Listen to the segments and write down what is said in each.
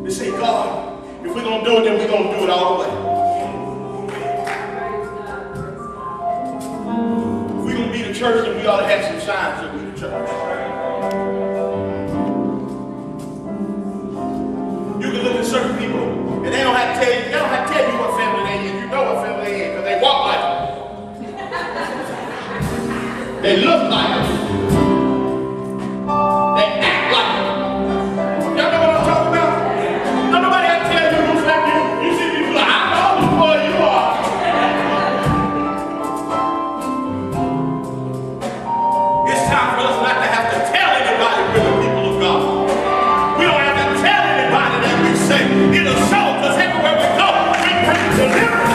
They say, God, if we're going to do it, then we're going to do it all the way. If we're going to be the church, then we ought to have some signs that we're the church. You can look at certain people, and they don't have to tell you what family they in. You know what family they in, because they walk like it. They look like it. They act like it. Y'all know what I'm talking about? Don't nobody have to tell you who's like you. You see people like, I know who boy you are. It's time for us not to have to tell anybody we're the people of God. We don't have to tell anybody that we say it'll show, because everywhere we go, we bring deliverance.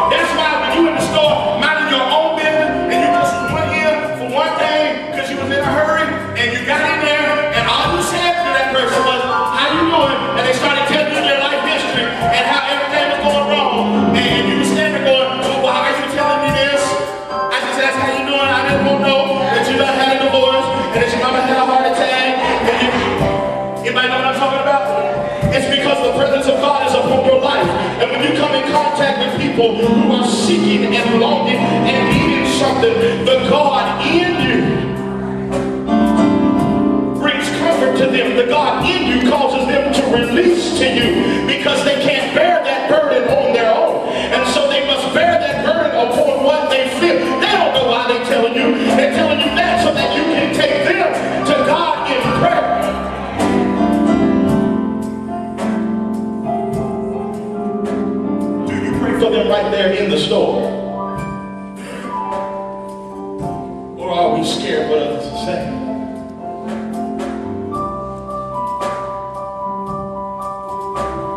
That's why when you in the store minding your own business and you just went in for one thing because you was in a hurry and you got in there and all you said to that person was, how you doing? And they started telling you their life history and how everything was going wrong. And you were standing there going, well, why are you telling me this? I just asked how you doing. I didn't want to know that you done had a divorce and that your mama had a heart attack. Anybody know what I'm talking about? It's because the presence of God is upon your life. And when you come in contact with people who are seeking and longing and needing something, the God in you brings comfort to them. The God in you causes them to release to you because they can't bear that burden on their own. And so they must bear that burden upon what they feel. They don't know why they're telling you. They're telling you that so that you can take them to God in prayer. For them right there in the store? Or are we scared what others are saying?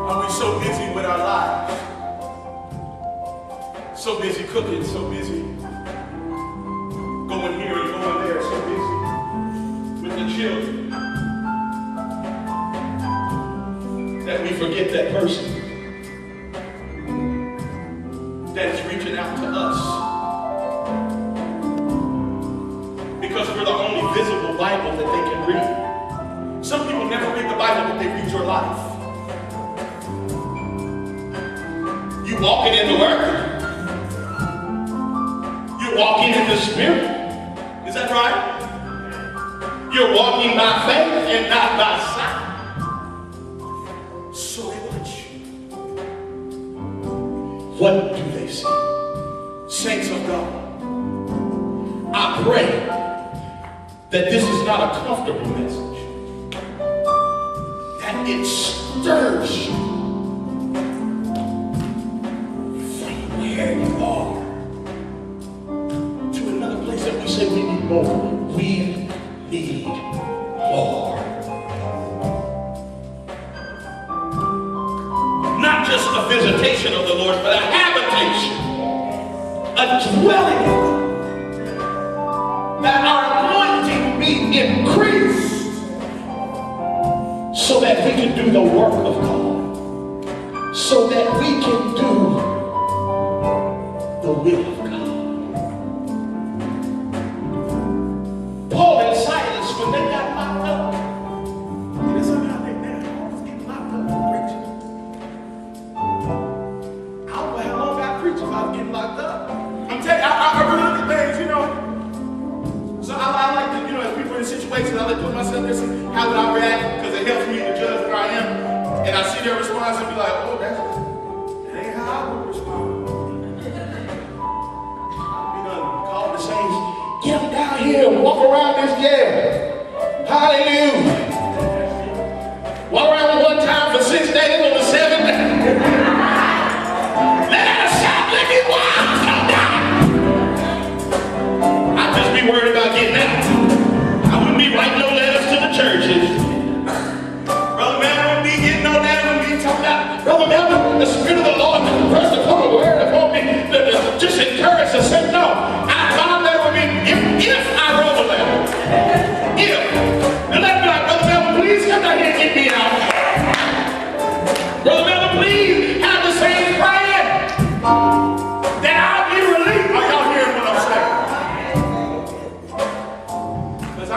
Are we so busy with our lives? So busy cooking, so busy going here and going there, so busy with the children that we forget that person that is reaching out to us, because we're the only visible Bible that they can read. Some people never read the Bible, but they read your life. You walking in the Word. You're walking in the Spirit. Is that right? You're walking by faith and not by sight. So they watch you. What do they see? Saints of God, I pray that this is not a comfortable message, that it stirs you from where you are to another place that we say we need more. We need more. Not just a visitation of the Lord, but a habitation, a dwelling, that our anointing be increased so that we can do the work of God, so that we can do the will of God. Paul and Silas, when they got locked up, and somehow they never always get locked up for preaching. I don't know how long I preach if I was getting locked up. I'm telling you, I really look at things, you know. So I like to, you know, as people in situations, I like to put myself there, see how would I react, because it helps me to judge where I am. And I see their response and be like, oh, that ain't how I would respond. I'd be done calling the saints, get them down here, walk around this jail. Hallelujah. Walk around one time for 6 days, on the 7th day. Let out a shout, let me walk, come down. I'd just be worried about getting out. I wouldn't be writing no letters to the churches. Brother Melvin wouldn't be getting no letters, wouldn't be talking about, Brother Melvin, the Spirit of the Lord pressed upon the word upon me, just encourage us, say no. My letter would be, if I wrote a letter,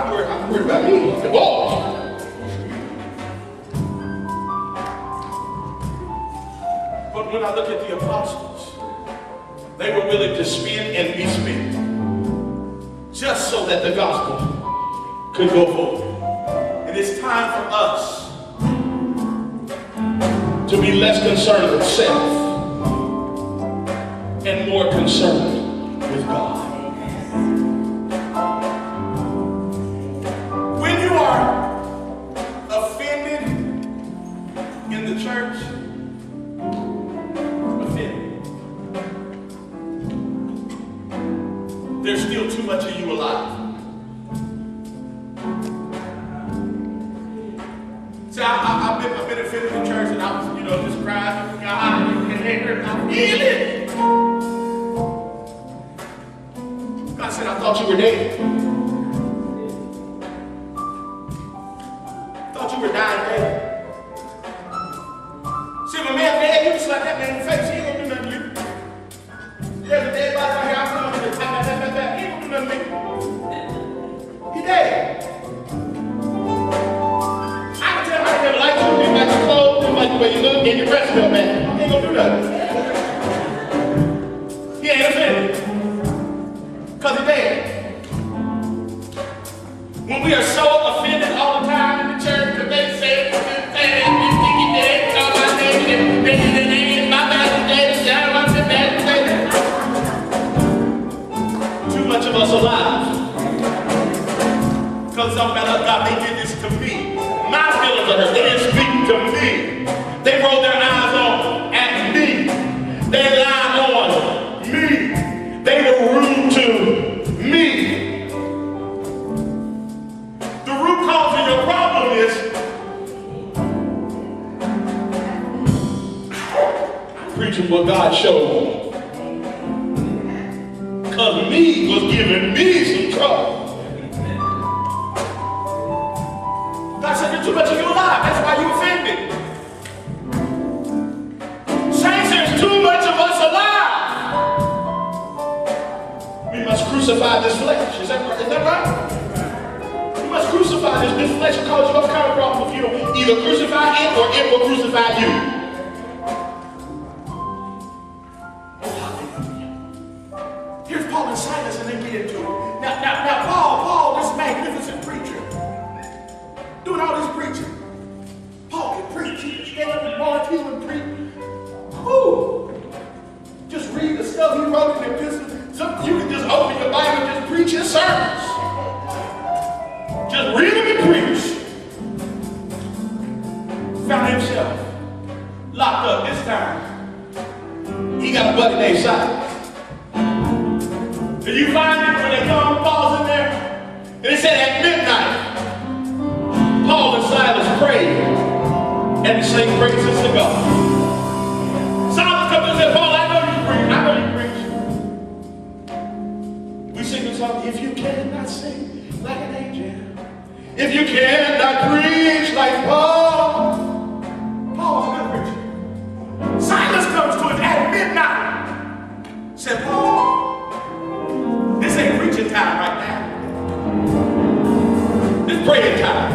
I'm worried about me. Whoa. But when I look at the apostles, they were willing to spend and be spent just so that the gospel could go forward. And it's time for us to be less concerned with self and more concerned with God. When you are offended in the church, there's still too much of you alive. See, I've been offended in church, and I was, just crying to God, and I'm healing. God said, I thought you were dead. I thought you were dying dead. See, when a man dead, you just like that man in the face, he ain't gonna do nothing to you. There's a dead body right here, I'm coming to tap. He ain't gonna do nothing to me. He dead. I can tell how he never liked you, didn't like your clothes, didn't like the way you look, and your breath smell, man. He ain't gonna do nothing. He ain't offended. Because he's dead. When we are so offended all the time in the church, because they say, my bad, too much of us alive. Because it's all about God, they did this to me. My feelings are hurt. They didn't speak to me. They rolled their eyes on at me. They lied on me. They were rude to me. The root cause of your problem is I'm preaching what God showed me. Because me was giving me some trouble. God said, there's too much of you alive. That's why you offended. Saints, there's too much of us alive. We must crucify this flesh. Is that right? We must crucify this flesh will cause you all kind of problems if you don't either crucify it or it will crucify you. Here's Paul and Silas, and they get into it. Now, Paul, this magnificent preacher, doing all this preaching. Paul can preach. He can stand up and march. He can preach. Whoo! Just read the stuff he wrote in the epistles. You can just open your Bible and just preach his sermons. Just read them and preach. Found himself locked up this time. He got a buddy named Silas. Do you find it when they come, Paul's in there? And it said at midnight, Paul and Silas prayed and sang praises to God. Silas comes and said, Paul, I know you preach. I know you preach. We sing the song, if you cannot sing like an angel, if you cannot preach like Paul, Paul's not preaching. Silas comes to him at midnight. Said, Paul, this ain't preaching time right now. It's praying time.